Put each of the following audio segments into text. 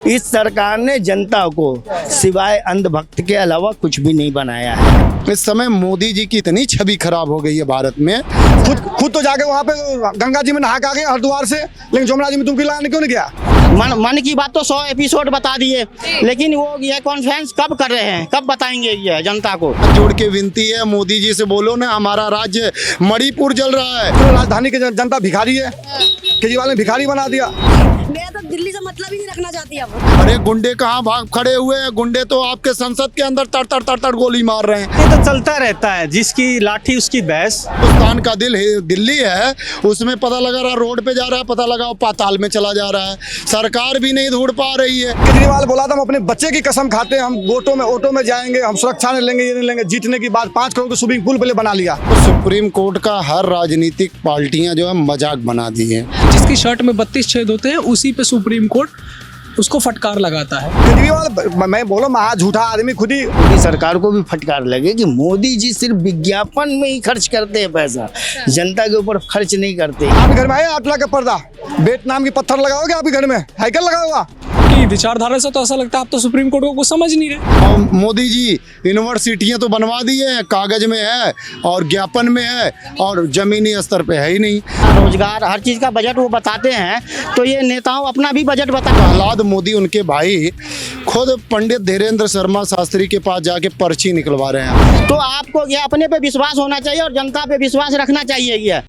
इस सरकार ने जनता को सिवाय अंधभक्त के अलावा कुछ भी नहीं बनाया है। इस समय मोदी जी की इतनी छवि खराब हो गई है भारत में। खुद तो जाके वहाँ पे गंगा जी में नहा के आ गए हरिद्वार से, लेकिन जमुना जी में तुमको लाने क्यों नहीं गया? मन की बात तो 100 एपिसोड बता दिए, लेकिन वो ये कॉन्फ्रेंस कब कर रहे हैं, कब बताएंगे ये जनता को? जोड़ के विनती है, मोदी जी से बोलो ना, हमारा राज्य मणिपुर जल रहा है। तो राजधानी की जनता भिखारी है, केजरीवाल ने भिखारी बना दिया। मैं तो दिल्ली से मतलब ही नहीं रखना चाहती अब। अरे गुंडे कहाँ भाग खड़े हुए हैं? गुंडे तो आपके संसद के अंदर तड़ गोली मार रहे हैं। ये तो चलता रहता है, जिसकी लाठी उसकी भैंस। हिंदुस्तान का दिल दिल्ली है, उसमें पता लगा रहा रोड पे जा रहा है, पता लगा पाताल में चला जा रहा है। सरकार भी नहीं ढूंढ पा रही है। केजरीवाल बोला था हम अपने बच्चे की कसम खाते हैं, हम ऑटो में जाएंगे, हम सुरक्षा नहीं लेंगे, ये नहीं लेंगे। जीतने की बात 5 करोड़ का स्विमिंग पूल पहले बना लिया। तो सुप्रीम कोर्ट का हर राजनीतिक पार्टियां जो है मजाक बना दी है। जिसकी शर्ट में 32 छेद होते हैं उसी पे सुप्रीम कोर्ट उसको फटकार लगाता है। केजरीवाल मैं बोलो महा झूठा आदमी खुद ही। मोदी सरकार को भी फटकार लगे कि मोदी जी सिर्फ विज्ञापन में ही खर्च करते हैं पैसा, जनता के ऊपर खर्च नहीं करते। आपके घर में है 8 लाख का पर्दा, वियतनाम की पत्थर लगाओगे? आपके घर में हैकल लगा हुआ? कि विचारधारा से तो ऐसा लगता है आप तो सुप्रीम कोर्ट को कुछ समझ नहीं रहे। और मोदी जी यूनिवर्सिटियां तो बनवा दी है, कागज में है और ज्ञापन में है, और जमीनी स्तर पे है ही नहीं। रोजगार हर चीज का बजट वो बताते हैं, तो ये नेताओं अपना भी बजट बता। प्रहलाद मोदी उनके भाई खुद पंडित धीरेन्द्र शर्मा शास्त्री के पास जाके पर्ची निकलवा रहे हैं। तो आपको ये अपने पे विश्वास होना चाहिए और जनता पे विश्वास रखना चाहिए। ये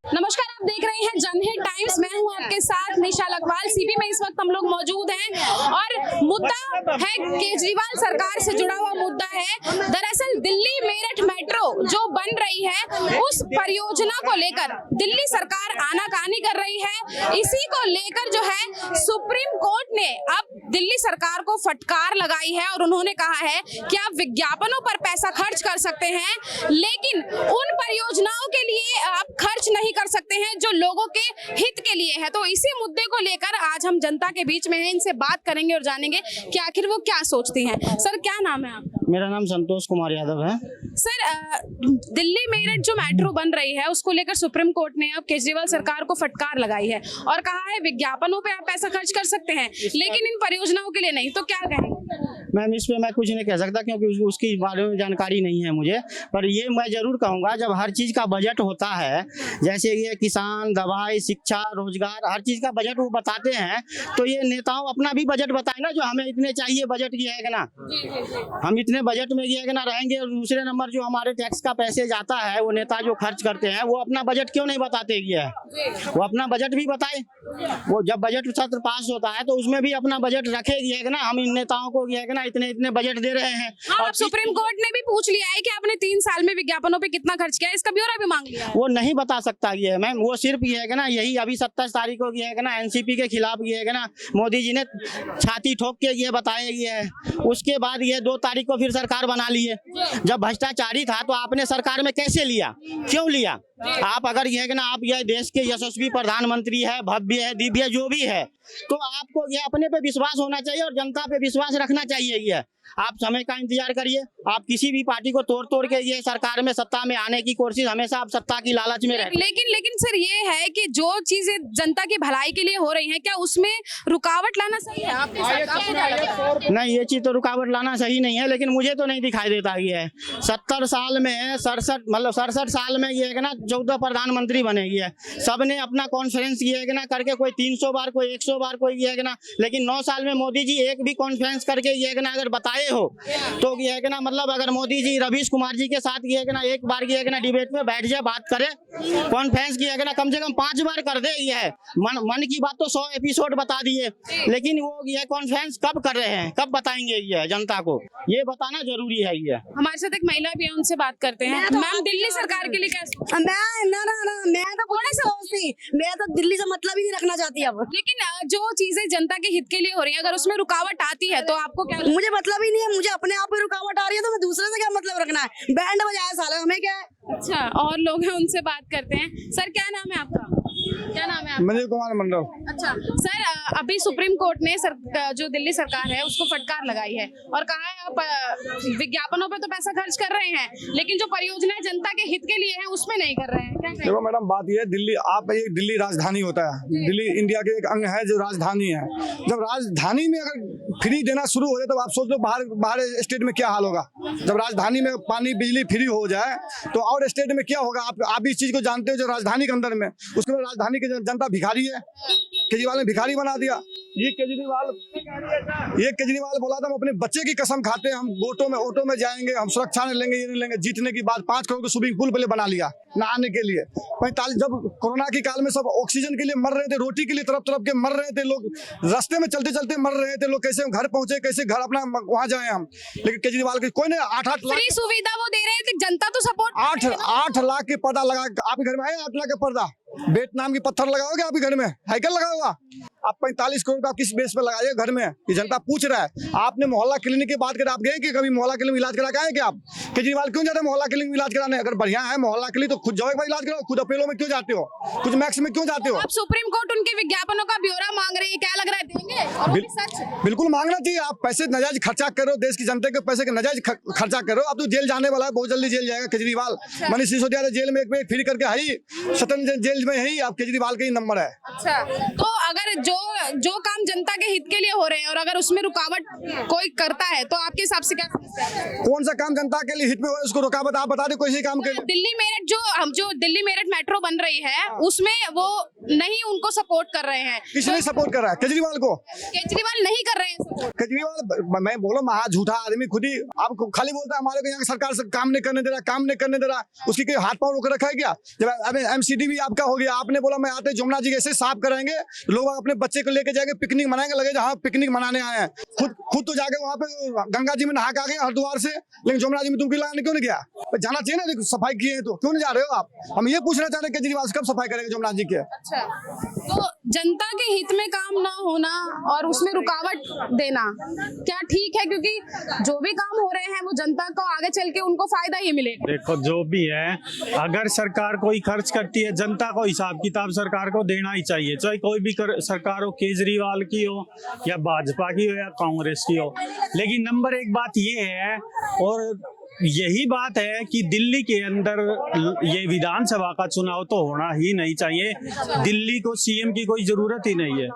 नमस्कार, आप देख रहे हैं जनहित टाइम्स। मैं हूं आपके साथ निशा लखवाल। सीपी में इस वक्त हम लोग मौजूद हैं और मुद्दा है केजरीवाल सरकार से जुड़ा हुआ मुद्दा है। दरअसल दिल्ली मेरठ मेट्रो जो बन रही है, उस परियोजना को लेकर दिल्ली सरकार आनाकानी कर रही है। इसी को लेकर जो है सुप्रीम कोर्ट ने अब दिल्ली सरकार को फटकार लगाई है और उन्होंने कहा है कि आप विज्ञापनों पर पैसा खर्च कर सकते हैं, लेकिन उन परियोजनाओं के लिए आप खर्च नहीं कर सकते हैं जो लोगों के हित के लिए है। तो इसी मुद्दे को लेकर आज हम जनता के बीच में हैं, इनसे बात करेंगे और जानेंगे कि आखिर वो क्या सोचती हैं। सर, क्या नाम है आपका? मेरा नाम संतोष कुमार यादव है। सर, दिल्ली मेरठ जो मेट्रो बन रही है उसको लेकर सुप्रीम कोर्ट ने अब केजरीवाल सरकार को फटकार लगाई है और कहा है विज्ञापनों पे आप पैसा खर्च कर सकते हैं, लेकिन इन परियोजनाओं के लिए नहीं। तो क्या कहें? मैम, इस पे मैं कुछ नहीं कह सकता क्योंकि उसकी बारे में जानकारी नहीं है मुझे, पर ये मैं जरूर कहूँगा जब हर चीज़ का बजट होता है, जैसे ये किसान, दवाई, शिक्षा, रोजगार, हर चीज़ का बजट वो बताते हैं, तो ये नेताओं अपना भी बजट बताए ना, जो हमें इतने चाहिए बजट की है कि ना, हम इतने बजट में ये है कि ना रहेंगे। और दूसरे नंबर जो हमारे टैक्स का पैसे जाता है, वो नेता जो खर्च करते हैं वो अपना बजट क्यों नहीं बताते ये है, वो अपना बजट भी बताए। वो जब बजट सत्र पास होता है तो उसमें भी अपना बजट रखेगी है कि ना, हम इन नेताओं को ये है कि ना इतने बजट दे रहे हैं। और सुप्रीम कोर्ट ने भी पूछ लिया है कि आपने 3 साल में विज्ञापनों पे कितना खर्च किया, इसका ब्यौरा भी मांग लिया। वो नहीं बता सकता ये मैम, वो सिर्फ ये है कि ना, यही अभी 27 तारीख को ये है कि ना एनसीपी के खिलाफ ये है कि ना मोदी जी ने छाती ठोक के ये बताया ये है। उसके बाद ये 2 तारीख को फिर सरकार बना ली है। जब भ्रष्टाचारी था तो आपने सरकार में कैसे लिया, क्यों लिया? आप अगर ये है कि ना आप यह देश के यशस्वी प्रधानमंत्री है, भव्य है, दिव्य जो भी है, तो आपको ये अपने पे विश्वास होना चाहिए और जनता पे विश्वास रखना चाहिए। ये आप समय का इंतजार करिए। आप किसी भी पार्टी को तोड़ के ये सरकार में सत्ता में आने की कोशिश, हमेशा आप सत्ता की लालच में रहते। लेकिन सर, ये है कि जो चीजें जनता की भलाई के लिए हो रही हैं, क्या उसमें रुकावट लाना सही है आपके साथ? नहीं, ये चीज तो रुकावट लाना सही नहीं है, लेकिन मुझे तो नहीं दिखाई देता ये है। 70 साल में 67 साल में ये है कि ना 14 प्रधानमंत्री बने है, सबने अपना कॉन्फ्रेंस किया है कि ना करके, कोई 300 बार, कोई 100 बार, कोई ये है कि ना, लेकिन 9 साल में मोदी जी एक भी कॉन्फ्रेंस करके ये है कि ना अगर बताए हो तो ये है कि ना, मतलब अगर मोदी जी रवीश कुमार जी के साथ ये है कि ना एक बार ये है कि ना डिबेट में बैठ जाए, बात करे, कॉन्फ्रेंस की है कि ना कम से कम 5 बार कर दे। ये है मन की बात तो 100 एपिसोड बता दिए, लेकिन वो ये कॉन्फ्रेंस कब कर रहे हैं, कब बताएंगे ये जनता को, ये बताना जरूरी है। ये हमारे साथ एक महिला भी है, उनसे बात करते हैं। मैम, दिल्ली सरकार के लिए क्या? मैं तो पूरी सोचती, मैं तो दिल्ली से मतलब ही नहीं रखना चाहती अब। लेकिन जो चीजें जनता के हित के लिए हो रही हैं, अगर उसमें रुकावट आती है तो आपको क्या? मुझे मतलब ही नहीं है, मुझे अपने आप में रुकावट आ रही है तो मैं दूसरे से क्या मतलब रखना है? बैंड बजाया साला, हमें क्या है? अच्छा, और लोग हैं, उनसे बात करते हैं। सर, क्या नाम है आपका? क्या नाम है आपका? मनोज कुमार मंडल। अच्छा सर, अभी सुप्रीम कोर्ट ने जो दिल्ली सरकार है उसको फटकार लगाई है और कहा है आप विज्ञापनों पे तो पैसा खर्च कर रहे हैं लेकिन जो परियोजनाएं जनता के हित के लिए हैं उसमें नहीं कर रहे हैं। क्या कहेंगे? देखो मैडम, बात ये है, दिल्ली आप ये दिल्ली राजधानी होता है, दिल्ली इंडिया के एक अंग है जो राजधानी है। जब राजधानी में अगर फ्री देना शुरू हो जाए तो आप सोच लो बाहर स्टेट में क्या हाल होगा। जब राजधानी में पानी बिजली फ्री हो जाए तो और स्टेट में क्या होगा। आप इस चीज को जानते हो, जो राजधानी के अंदर में, उसके बाद राजधानी की जनता भिखारी है। केजरीवाल ने भिखारी बना दिया। ये केजरीवाल बोला था हम अपने बच्चे की कसम खाते हैं, हम ऑटो में जाएंगे, हम सुरक्षा नहीं लेंगे, ये नहीं लेंगे। जीतने की बात 5 करोड़ का स्विमिंग पूल पहले बना लिया नहाने के लिए। 45 जब कोरोना के काल में सब ऑक्सीजन के लिए मर रहे थे, रोटी के लिए तरफ के मर रहे थे लोग, रास्ते में चलते चलते मर रहे थे लोग, कैसे हम घर पहुंचे, कैसे घर अपना वहां जाए हम। लेकिन केजरीवाल के कोई नहीं 8 लाख फ्री सुविधा वो दे रहे थे, जनता तो सपोर्ट 8 लाख के पर्दा लगा। आपके घर में है 8 लाख का पर्दा? वियतनाम की पत्थर लगाओगे आपके घर में? हैकल लगा हुआ? आप 45 करोड़ का किस बेस पे लगाइए घर में? ये जनता पूछ रहा है। आपने मोहल्ला क्लिनिक की बात करें, आप गए कि कभी मोहल्ला क्लिनिक इलाज करा के आए क्या आप? केजरीवाल क्यों जाते हैं मोहल्ला क्लिनिक इलाज कराने? अगर बढ़िया है मोहल्ला क्लिनिक तो खुद जाओ एक बार इलाज कराओ। खुद अपोलो में क्यों जाते हो? कुछ मैक्स में क्यों जाते हो? अब सुप्रीम कोर्ट उनके विज्ञापनों का ब्यौरा मांग रही है, क्या लग रहा है देंगे? और वो भी सच बिल्कुल मांगना चाहिए। आप पैसे नजायज खर्चा करो, देश की जनता के पैसे के नजायज खर्चा करो। अब तो जेल जाने वाला है, बहुत जल्दी जेल जाएगा केजरीवाल। मनीष सिसोदिया जेल में एक बार फ्री करके आई, सतन जेल में ही आप केजरीवाल का ही नंबर है। अच्छा, तो अगर जो काम जनता के हित के लिए हो रहे हैं और अगर उसमें रुकावट कोई करता है तो आपके हिसाब से क्या समस्या है? कौन सा काम जनता के लिए हित में हो उसको रुकावट आप बता दे कोई सी काम के लिए। दिल्ली मेरठ जो दिल्ली मेरठ मेट्रो बन रही है उसमें वो नहीं उनको सपोर्ट कर रहे हैं। किसने सपोर्ट कर रहा है? केजरीवाल को। केजरीवाल नहीं कर रहे हैं। केजरीवाल मैं बोलो महा झूठा आदमी खुद ही। आपको खाली बोलता है हमारे को यहाँ सरकार से काम नहीं करने दे रहा, उसकी कोई हाथ पांव रोक रखा है क्या? जब अभी MCD भी आपका हो गया, आपने बोला मैं आते जमुना जी ऐसे साफ कराएंगे, लोग अपने बच्चे को लेके जाएंगे, पिकनिक मनाएंगे, लगे जहाँ पिकनिक मनाने आए हैं। खुद तो जाके वहाँ पे गंगा जी में नहा के आ गए हरिद्वार से, लेकिन जमुना जी में तुमको लगाने क्यों नहीं गया? जाना चाहिए ना, सफाई किए हैं तो क्यों नहीं जा रहे हो आप? हम ये पूछना चाह रहे हैं केजरीवाल से कब सफाई करेंगे जमुना जी के? अच्छा, तो जनता के हित में काम ना होना और उसमें रुकावट देना क्या ठीक है? क्योंकि जो भी काम हो रहे हैं वो जनता को आगे चल के उनको फायदा ही मिलेगा। देखो जो भी है, अगर सरकार कोई खर्च करती है जनता को हिसाब किताब सरकार को देना ही चाहिए, चाहे कोई भी सरकार हो, केजरीवाल की हो या भाजपा की हो या कांग्रेस की हो। लेकिन नंबर 1 बात ये है और यही बात है कि दिल्ली के अंदर ये विधानसभा का चुनाव तो होना ही नहीं चाहिए। दिल्ली को CM की कोई जरूरत ही नहीं है।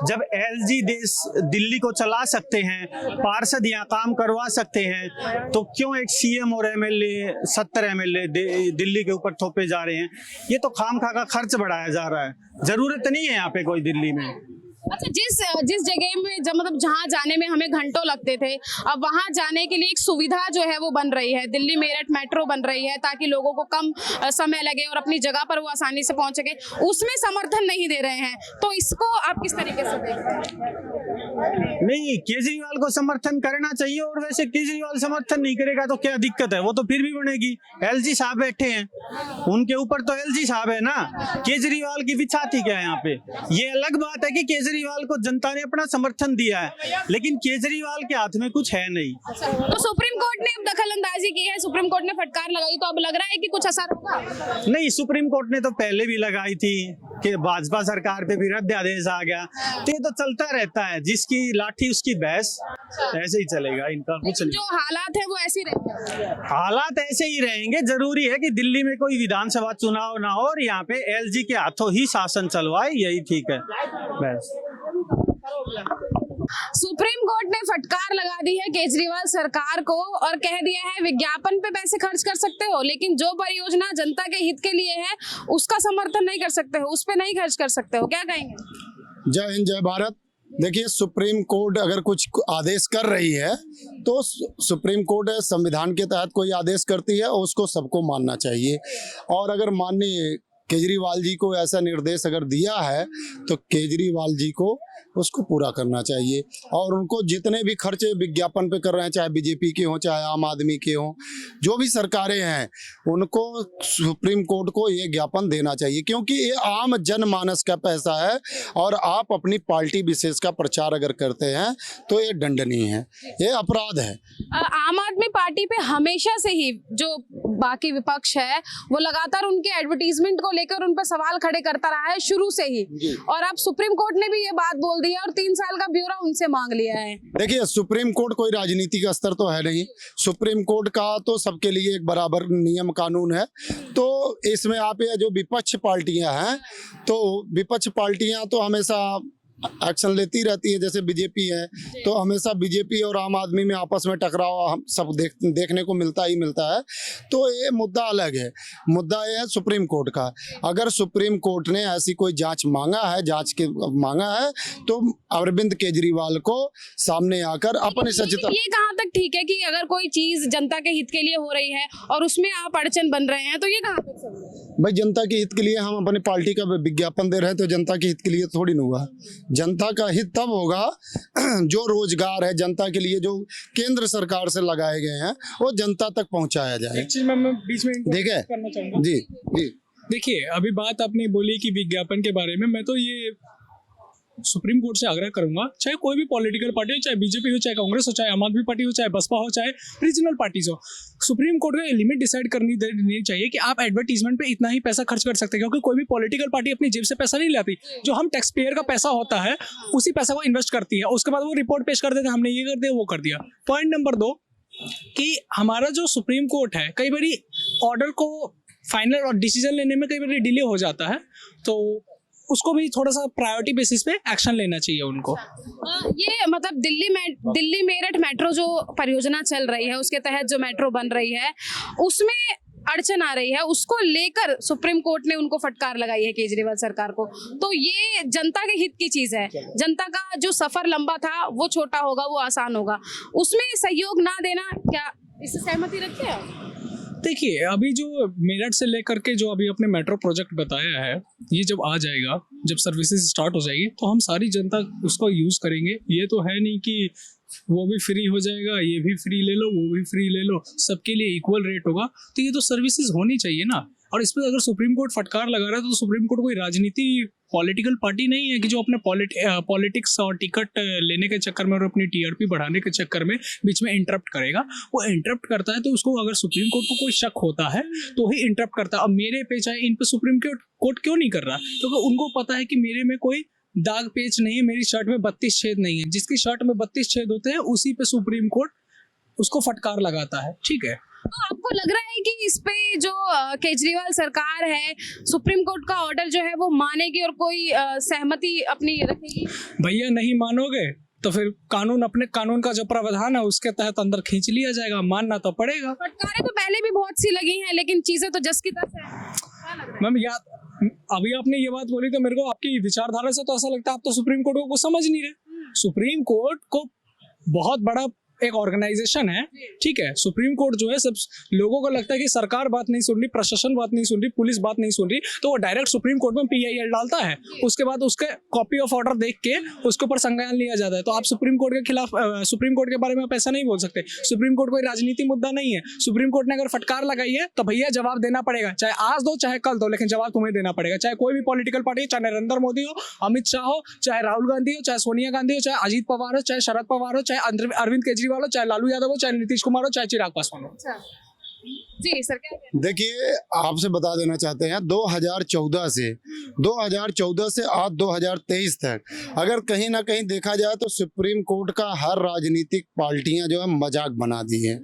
जब LG देश दिल्ली को चला सकते हैं, पार्षद यहाँ काम करवा सकते हैं, तो क्यों एक CM और MLA 70 MLA दिल्ली के ऊपर थोपे जा रहे हैं? ये तो खामखा का खर्च बढ़ाया जा रहा है। जरूरत नहीं है यहाँ पे कोई दिल्ली में। अच्छा, जिस जगह में मतलब जहाँ जाने में हमें घंटों लगते थे, अब वहाँ जाने के लिए एक सुविधा जो है वो बन रही है। दिल्ली मेरठ मेट्रो बन रही है ताकि लोगों को कम समय लगे और अपनी जगह पर वो आसानी से पहुँच सके। उसमें समर्थन नहीं दे रहे हैं, तो इसको आप किस तरीके से देखते हैं? नहीं, केजरीवाल को समर्थन करना चाहिए। और वैसे केजरीवाल समर्थन नहीं करेगा तो क्या दिक्कत है? वो तो फिर भी बनेगी। LG साहब बैठे हैं, उनके ऊपर तो LG साहब है ना। केजरीवाल की बिछाती क्या है यहाँ पे? ये अलग बात है कि केजरीवाल को जनता ने अपना समर्थन दिया है, लेकिन केजरीवाल के हाथ में कुछ है नहीं। तो सुप्रीम कोर्ट ने दखल अंदाजी की है, सुप्रीम कोर्ट ने फटकार लगाई, तो अब लग रहा है कि कुछ असर होगा? नहीं, सुप्रीम कोर्ट ने तो पहले भी लगाई थी कि भाजपा सरकार पे भी अध्यादेश आ गया। तो ये तो चलता रहता है, जिसकी लाठी उसकी भैंस, ऐसे ही चलेगा। इनका कुछ नहीं। जो हालात है वो ऐसे ही रहेंगे। हालात ऐसे ही रहेंगे। जरूरी है कि दिल्ली में कोई विधानसभा चुनाव ना हो और यहाँ पे LG के हाथों ही शासन चलवाए, यही ठीक है बस। सुप्रीम कोर्ट ने फटकार लगा दी है केजरीवाल सरकार को और कह दिया है विज्ञापन पे पैसे खर्च कर सकते हो, लेकिन जो परियोजना जनता के हित के लिए है उसका समर्थन नहीं कर सकते हो, उस पे नहीं खर्च कर सकते हो। क्या कहेंगे? जय हिंद, जय भारत। देखिए, सुप्रीम कोर्ट अगर कुछ आदेश कर रही है तो सुप्रीम कोर्ट संविधान के तहत कोई आदेश करती है और उसको सबको मानना चाहिए। और अगर माननीय केजरीवाल जी को ऐसा निर्देश अगर दिया है तो केजरीवाल जी को उसको पूरा करना चाहिए। और उनको जितने भी खर्चे विज्ञापन पे कर रहे हैं, चाहे बीजेपी के हों चाहे आम आदमी के हों, जो भी सरकारें हैं, उनको सुप्रीम कोर्ट को ये ज्ञापन देना चाहिए, क्योंकि ये आम जनमानस का पैसा है और आप अपनी पार्टी विशेष का प्रचार अगर करते हैं तो ये दंडनीय है, ये अपराध है। आम आदमी पार्टी पे हमेशा से ही जो बाकी विपक्ष है वो लगातार उनके एडवर्टीजमेंट को लेकर उन पर सवाल खड़े करता रहा है शुरू से ही। और अब सुप्रीम कोर्ट ने भी ये बात बोल दिया और 3 साल का ब्यौरा उनसे मांग लिया है। देखिए, सुप्रीम कोर्ट कोई राजनीति का स्तर तो है नहीं। सुप्रीम कोर्ट का तो सबके लिए एक बराबर नियम कानून है। तो इसमें आप ये जो विपक्ष पार्टियां हैं, तो विपक्ष पार्टियां तो हमेशा एक्शन लेती रहती है। जैसे बीजेपी है, तो हमेशा बीजेपी और आम आदमी में आपस में टकराव हम सब देखने को मिलता है। तो ये मुद्दा अलग है। मुद्दा ये है सुप्रीम कोर्ट का। अगर सुप्रीम कोर्ट ने ऐसी कोई जांच मांगा है तो अरविंद केजरीवाल को सामने आकर अपने सचिता। ये कहाँ तक ठीक है कि अगर कोई चीज जनता के हित के लिए हो रही है और उसमें आप अड़चन बन रहे हैं, तो ये कहाँ तक सही है? भाई, जनता के हित के लिए हम अपनी पार्टी का विज्ञापन दे रहे हैं, तो जनता के हित के लिए थोड़ी ना हुआ। जनता का हित तब होगा जो रोजगार है जनता के लिए, जो केंद्र सरकार से लगाए गए हैं, वो जनता तक पहुंचाया जाए। एक चीज मैं बीच में देखिए, करना चाहूंगा। जी जी, देखिए, अभी बात आपने बोली कि विज्ञापन के बारे में, मैं तो ये सुप्रीम कोर्ट से आग्रह करूंगा, चाहे कोई भी पॉलिटिकल पार्टी हो, चाहे बीजेपी हो, चाहे कांग्रेस हो, चाहे आम आदमी पार्टी हो, चाहे बसपा हो, चाहे रीजनल पार्टीज हो, सुप्रीम कोर्ट को लिमिट डिसाइड करनी देनी चाहिए कि आप एडवर्टीजमेंट पे इतना ही पैसा खर्च कर सकते हैं। क्योंकि कोई भी पॉलिटिकल पार्टी अपनी जेब से पैसा नहीं लाती। जो हम टैक्स पेयर का पैसा होता है उसी पैसा को इन्वेस्ट करती है। उसके बाद वो रिपोर्ट पेश कर देते हैं, हमने ये कर दिया, वो कर दिया। पॉइंट नंबर 2 कि हमारा जो सुप्रीम कोर्ट है, कई बार ऑर्डर को फाइनल और डिसीजन लेने में कई बार डिले हो जाता है, तो उसको भी थोड़ा सा प्रायोरिटी बेसिस पे एक्शन लेना चाहिए उनको। ये मतलब दिल्ली मेरठ मेट्रो जो परियोजना चल रही है, उसके तहत जो मेट्रो बन रही है, उसमें अड़चन आ रही है, उसको लेकर सुप्रीम कोर्ट ने उनको फटकार लगाई है केजरीवाल सरकार को। तो ये जनता के हित की चीज है। जनता का जो सफर लंबा था वो छोटा होगा, वो आसान होगा। उसमें सहयोग ना देना, क्या इससे सहमति रखते हैं आप? देखिए, अभी जो मेरठ से लेकर के जो अभी अपने मेट्रो प्रोजेक्ट बताया है, ये जब आ जाएगा, जब सर्विसेज स्टार्ट हो जाएगी, तो हम सारी जनता उसको यूज़ करेंगे। ये तो है नहीं कि वो भी फ्री हो जाएगा, ये भी फ्री ले लो, वो भी फ्री ले लो, सबके लिए इक्वल रेट होगा। तो ये तो सर्विसेज होनी चाहिए ना। और इस पर अगर सुप्रीम कोर्ट फटकार लगा रहा है, तो सुप्रीम कोर्ट कोई राजनीति पॉलिटिकल पार्टी नहीं है कि जो अपने पॉलिटिक्स और टिकट लेने के चक्कर में और अपनी टीआरपी बढ़ाने के चक्कर में बीच में इंटरप्ट करेगा। वो इंटरप्ट करता है तो उसको अगर सुप्रीम कोर्ट को कोई शक होता है तो ही इंटरप्ट करता है। अब मेरे पे चाहे इन पे सुप्रीम कोर्ट क्यों नहीं कर रहा? क्योंकि उनको पता है कि मेरे में कोई दाग पेच नहीं है, मेरी शर्ट में 32 छेद नहीं है। जिसकी शर्ट में 32 छेद होते हैं उसी पे सुप्रीम कोर्ट उसको फटकार लगाता है। ठीक है, तो आपको लग रहा है कि इस पे जो केजरीवाल सरकार है, सुप्रीम कोर्ट का ऑर्डर जो है वो मानेगी और कोई सहमति अपनी रखेगी? भैया, नहीं मानोगे तो फिर कानून का जो प्रावधान है उसके तहत अंदर खींच लिया जाएगा। मानना तो पड़ेगा। फटकारें तो पहले भी बहुत सी लगी हैं, लेकिन चीजें तो जस की तस है। मैम, अभी आपने ये बात बोली तो मेरे को आपकी विचारधारा से तो ऐसा लगता है आप तो सुप्रीम कोर्ट को कुछ समझ नहीं रहे। सुप्रीम कोर्ट को बहुत बड़ा एक ऑर्गेनाइजेशन है, ठीक है। सुप्रीम कोर्ट जो है, सब लोगों को लगता है कि सरकार बात नहीं सुन रही, प्रशासन बात नहीं सुन रही, पुलिस बात नहीं सुन रही, तो वो डायरेक्ट सुप्रीम कोर्ट में PIL डालता है। उसके बाद उसके कॉपी ऑफ ऑर्डर देख के उसके ऊपर संज्ञान लिया जाता है। तो आप सुप्रीम कोर्ट के खिलाफ, सुप्रीम कोर्ट के बारे में आप ऐसा नहीं बोल सकते। सुप्रीम कोर्ट कोई राजनीति मुद्दा नहीं है। सुप्रीम कोर्ट ने अगर फटकार लगाई है तो भैया जवाब देना पड़ेगा, चाहे आज दो चाहे कल दो, लेकिन जवाब तुम्हें देना पड़ेगा। चाहे कोई भी पॉलिटिकल पार्टी, चाहे नरेंद्र मोदी हो, अमित शाह हो, चाहे राहुल गांधी हो, चाहे सोनिया गांधी हो, चाहे अजीत पवार हो, चाहे शरद पवार हो, चाहे अरविंद केजरीवाल हो, चाहे लालू यादव हो, चाहे नीतीश कुमार हो, चाहे चिराग पासवान हो। जी सर, क्या कहते हैं? देखिए, आपसे बता देना चाहते हैं 2014 से आज 2023 तक अगर कहीं ना कहीं देखा जाए तो सुप्रीम कोर्ट का हर राजनीतिक पार्टियां जो है मजाक बना दी है।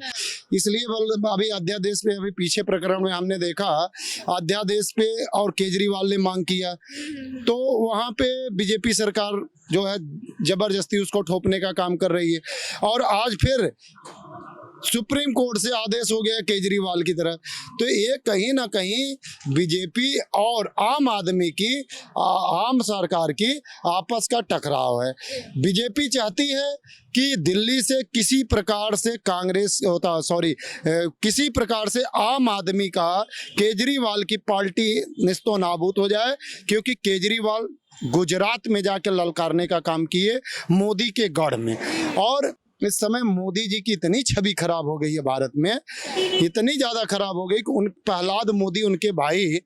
इसलिए अभी अध्यादेश पे, अभी पीछे प्रकरण में हमने देखा अध्यादेश पे और केजरीवाल ने मांग किया, तो वहाँ पे बीजेपी सरकार जो है जबरदस्ती उसको ठोपने का काम कर रही है। और आज फिर सुप्रीम कोर्ट से आदेश हो गया केजरीवाल की तरफ। तो ये कहीं ना कहीं बीजेपी और आम आदमी की, आम सरकार की आपस का टकराव है। बीजेपी चाहती है कि दिल्ली से किसी प्रकार से किसी प्रकार से आम आदमी का, केजरीवाल की पार्टी निस्तो नाबूद हो जाए, क्योंकि केजरीवाल गुजरात में जाकर ललकारने का काम किए मोदी के गढ़ में। और इस समय मोदी जी की इतनी छवि खराब हो गई है भारत में, इतनी ज़्यादा खराब हो गई कि प्रहलाद मोदी, उनके भाई,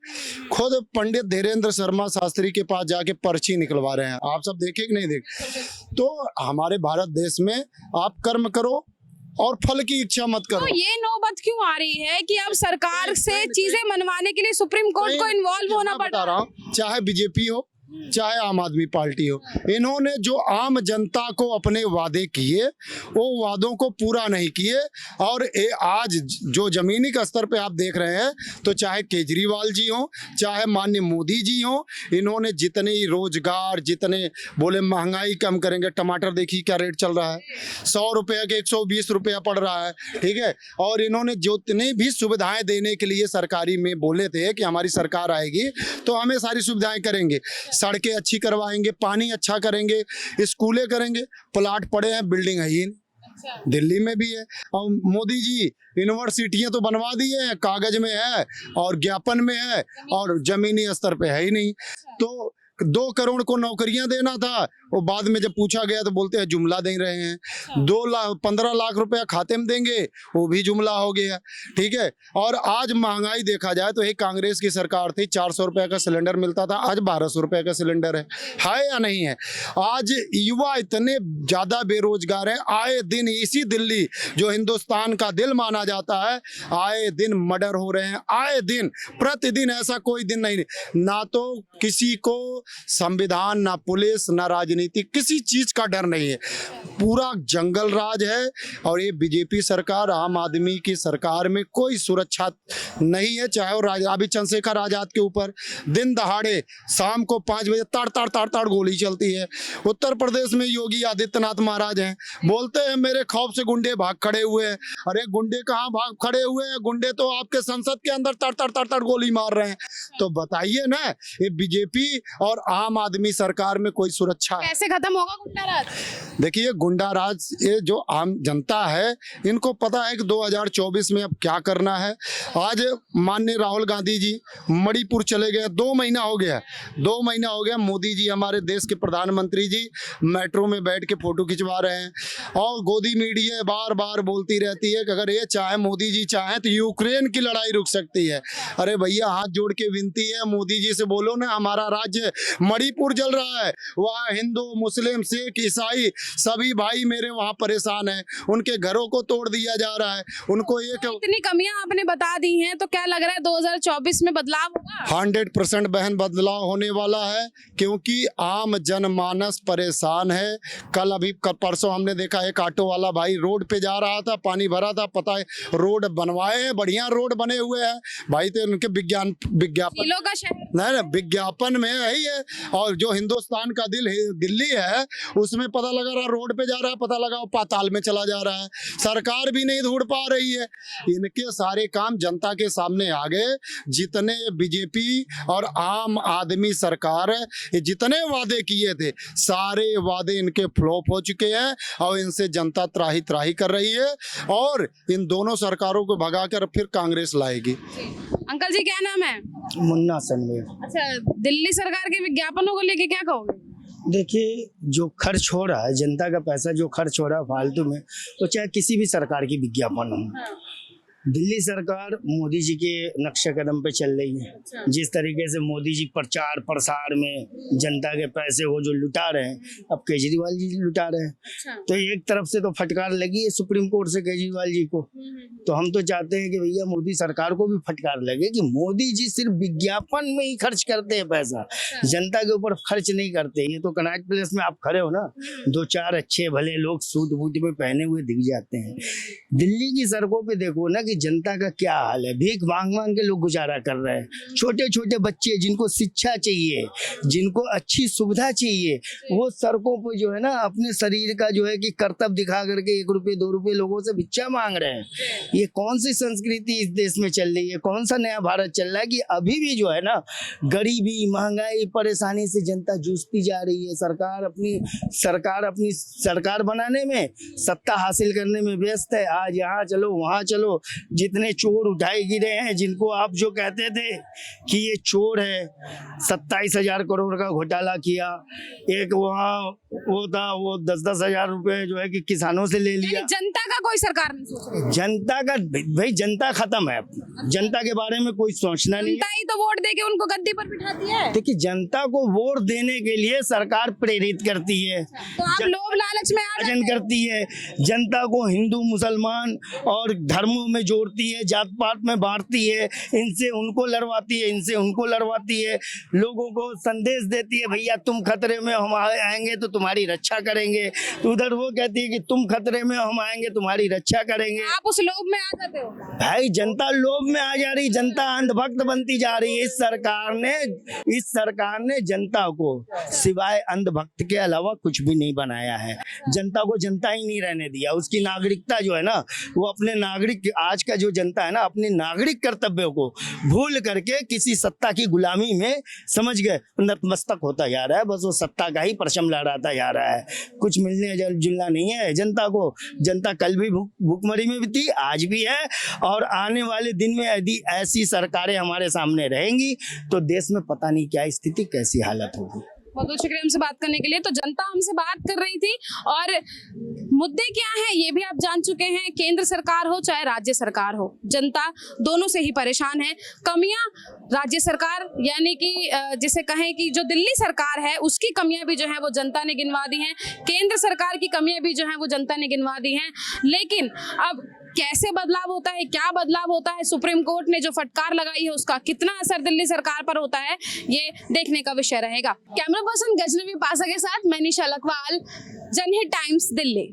खुद पंडित धीरेन्द्र शर्मा शास्त्री के पास जाके पर्ची निकलवा रहे हैं। आप सब देखे कि नहीं देखे? तो हमारे भारत देश में आप कर्म करो और फल की इच्छा मत करो। तो ये नौबत क्यों आ रही है कि अब सरकार से चीजें मनवाने के लिए सुप्रीम कोर्ट को इन्वॉल्व होना पड़ता है? बता रहा हूँ, चाहे बीजेपी हो, चाहे आम आदमी पार्टी हो, इन्होंने जो आम जनता को अपने वादे किए वो वादों को पूरा नहीं किए। और आज जो जमीनी का स्तर पे आप देख रहे हैं, तो चाहे केजरीवाल जी हों, चाहे माननीय मोदी जी हों, इन्होंने जितने रोजगार, जितने बोले महंगाई कम करेंगे, टमाटर देखिए क्या रेट चल रहा है, 100 रुपये के 120 रुपया पड़ रहा है, ठीक है। और इन्होंने जितनी भी सुविधाएं देने के लिए सरकारी में बोले थे कि हमारी सरकार आएगी तो हमें सारी सुविधाएं करेंगे, सड़कें अच्छी करवाएंगे, पानी अच्छा करेंगे, स्कूलें करेंगे, प्लाट पड़े हैं, बिल्डिंग है ही नहीं। दिल्ली में भी है। और मोदी जी यूनिवर्सिटियां तो बनवा दी है, कागज में है और ज्ञापन में है, और जमीनी स्तर पे है ही नहीं। तो 2 करोड़ को नौकरियां देना था, वो बाद में जब पूछा गया तो बोलते हैं जुमला दे रहे हैं। 15 लाख रुपया खाते में देंगे, वो भी जुमला हो गया, ठीक है। और आज महंगाई देखा जाए तो एक कांग्रेस की सरकार थी, 400 रुपये का सिलेंडर मिलता था, आज 1200 रुपये का सिलेंडर है या नहीं है। आज युवा इतने ज़्यादा बेरोजगार हैं, आए दिन इसी दिल्ली जो हिंदुस्तान का दिल माना जाता है, आए दिन मर्डर हो रहे हैं, आए दिन प्रतिदिन, ऐसा कोई दिन नहीं, ना तो किसी को संविधान, ना पुलिस, ना राजनीति, किसी चीज का डर नहीं है, पूरा जंगल राज है। और ये बीजेपी सरकार, आम आदमी की सरकार में कोई सुरक्षा नहीं है। चाहे वो अभी चंद्रशेखर आजाद के ऊपर दिन दहाड़े शाम को 5 बजे ताड़ गोली चलती है। उत्तर प्रदेश में योगी आदित्यनाथ महाराज हैं, बोलते हैं मेरे खौफ से गुंडे भाग खड़े हुए हैं। अरे गुंडे कहाँ भाग खड़े हुए हैं, गुंडे तो आपके संसद के अंदर ताड़ गोली मार रहे हैं। तो बताइए ना, ये बीजेपी और आम आदमी सरकार में कोई सुरक्षा है? कैसे खत्म होगा गुंडा राज? देखिए गुंडा राज, ये जो आम जनता है इनको पता है कि 2024 में अब क्या करना है। आज माननीय राहुल गांधी जी मणिपुर चले गए, 2 महीना हो गया। मोदी जी, हमारे देश के प्रधानमंत्री जी, मेट्रो में बैठ के फोटो खिंचवा रहे हैं, और गोदी मीडिया बार बार बोलती रहती है कि अगर ये चाहे, मोदी जी चाहे तो यूक्रेन की लड़ाई रुक सकती है। अरे भैया, हाथ जोड़ के विनती है, मोदी जी से बोलो ना, हमारा राज्य मणिपुर जल रहा है, वहाँ हिंदू, मुस्लिम, सिख, ईसाई सभी भाई मेरे वहाँ परेशान हैं, उनके घरों को तोड़ दिया जा रहा है, उनको एक इतनी कमियां आपने बता दी हैं, तो क्या लग रहा है 2024 में बदलाव होगा? 100% बहन बदलाव होने वाला है, क्योंकि आम जनमानस परेशान है। कल परसों हमने देखा एक ऑटो वाला भाई रोड पे जा रहा था, पानी भरा था, पता है रोड बनवाए हैं, बढ़िया रोड बने हुए हैं भाई, तो उनके विज्ञापन का शहर नहीं, विज्ञापन में यही है। और जो हिंदुस्तान का दिल्ली है, उसमें पता लगा रहा रोड पे जा रहा है, पता लगा वो पाताल में चला जा रहा है। सरकार भी नहीं ढूंढ पा रही है। इनके सारे काम जनता के सामने आ गए। जितने बीजेपी और आम आदमी सरकार है, ये जितने वादे किए थे, सारे वादे इनके फ्लॉप हो चुके हैं, और इनसे जनता त्राही त्राही कर रही है, और इन दोनों सरकारों को भगाकर फिर कांग्रेस लाएगी। अंकल जी, क्या नाम है? मुन्ना सनवे। अच्छा, दिल्ली सरकार के विज्ञापनों को लेके क्या कहोगे? देखिए, जो खर्च हो रहा है, जनता का पैसा जो खर्च हो रहा है फालतू में, तो चाहे किसी भी सरकार की विज्ञापन हो, दिल्ली सरकार मोदी जी के नक्शे कदम पे चल रही है। जिस तरीके से मोदी जी प्रचार प्रसार में जनता के पैसे वो जो लुटा रहे हैं, अब केजरीवाल जी लुटा रहे हैं। तो एक तरफ से तो फटकार लगी है सुप्रीम कोर्ट से केजरीवाल जी को, तो हम तो चाहते हैं कि भैया मोदी सरकार को भी फटकार लगे कि मोदी जी सिर्फ विज्ञापन में ही खर्च करते हैं पैसा, जनता के ऊपर खर्च नहीं करते। ये तो कनॉट प्लेस में आप खड़े हो ना, 2-4 अच्छे भले लोग सूट बूट में पहने हुए दिख जाते हैं। दिल्ली की सड़कों पे देखो ना कि जनता का क्या हाल है, भीख मांग मांग के लोग गुजारा कर रहे हैं। छोटे छोटे बच्चे जिनको शिक्षा चाहिए, जिनको अच्छी सुविधा चाहिए, वो सड़कों पर जो है ना अपने शरीर का जो है कि कर्तव्य दिखा करके 1 रुपये 2 रुपये लोगों से भिक्षा मांग रहे हैं। ये कौन सी संस्कृति इस देश में चल रही है? कौन सा नया भारत चल रहा है कि अभी भी जो है ना गरीबी, महंगाई, परेशानी से जनता जूझती जा रही है। सरकार अपनी सरकार बनाने में, सत्ता हासिल करने में व्यस्त है। आज यहाँ चलो वहाँ चलो, जितने चोर उठाए गिरे हैं, जिनको आप जो कहते थे कि ये चोर है, 27,000 करोड़ का घोटाला किया। एक वहाँ वो था, वो 10-10 हजार रुपए जो है कि किसानों से ले लिया। जनता का कोई सरकार नहीं सोच रही। जनता का भाई, जनता खत्म है, जनता के बारे में कोई सोचना नहीं। जनता ही तो वोट देके उनको गद्दी पर बिठाती है। देखिए, जनता को वोट देने के लिए सरकार प्रेरित करती है, तो आप लोभ लालच में आ करती है। जनता को हिंदू मुसलमान और धर्मों में जोड़ती है, जात पात में बांटती है, इनसे उनको लड़वाती है, इनसे उनको लड़वाती है, लोगों को संदेश देती है भैया तुम खतरे में, हम आएंगे तो तुम्हारी रक्षा करेंगे, तो उधर वो कहती है कि तुम खतरे में, हम आएंगे तुम्हारी रक्षा करेंगे। आप उस लोभ में आ जाते हो। भाई जनता लोभ में आ जा रही, जनता अंधभक्त बनती जा रही है। इस सरकार ने जनता को सिवाय अंधभक्त के अलावा कुछ भी नहीं बनाया है। जनता को जनता ही नहीं रहने दिया। उसकी नागरिकता जो है ना, वो अपने नागरिक, आज का जो जनता है ना, अपने नागरिक कर्तव्यों को भूल करके किसी सत्ता की गुलामी में समझ गए नतमस्तक होता जा रहा है। बस वो सत्ता का ही परचम लहराता जा रहा है, कुछ मिलने जुलना नहीं है जनता को। जनता कल भी भूखमरी में भी थी, आज भी है, और आने वाले दिन में यदि ऐसी सरकारें हमारे सामने रहेंगी तो देश में पता नहीं क्या स्थिति, कैसी हालत होगी। बहुत बहुत शुक्रिया हमसे बात करने के लिए। तो जनता हमसे बात कर रही थी और मुद्दे क्या हैं ये भी आप जान चुके हैं। केंद्र सरकार हो चाहे राज्य सरकार हो, जनता दोनों से ही परेशान है। कमियां राज्य सरकार यानी कि जिसे कहें कि जो दिल्ली सरकार है उसकी कमियां भी जो है वो जनता ने गिनवा दी हैं, केंद्र सरकार की कमियां भी जो है वो जनता ने गिनवा दी हैं। लेकिन अब कैसे बदलाव होता है, क्या बदलाव होता है, सुप्रीम कोर्ट ने जो फटकार लगाई है उसका कितना असर दिल्ली सरकार पर होता है, ये देखने का विषय रहेगा। कैमरा पर्सन गजनवी पासा के साथ मैं निशा लखवाल, जनहित टाइम्स, दिल्ली।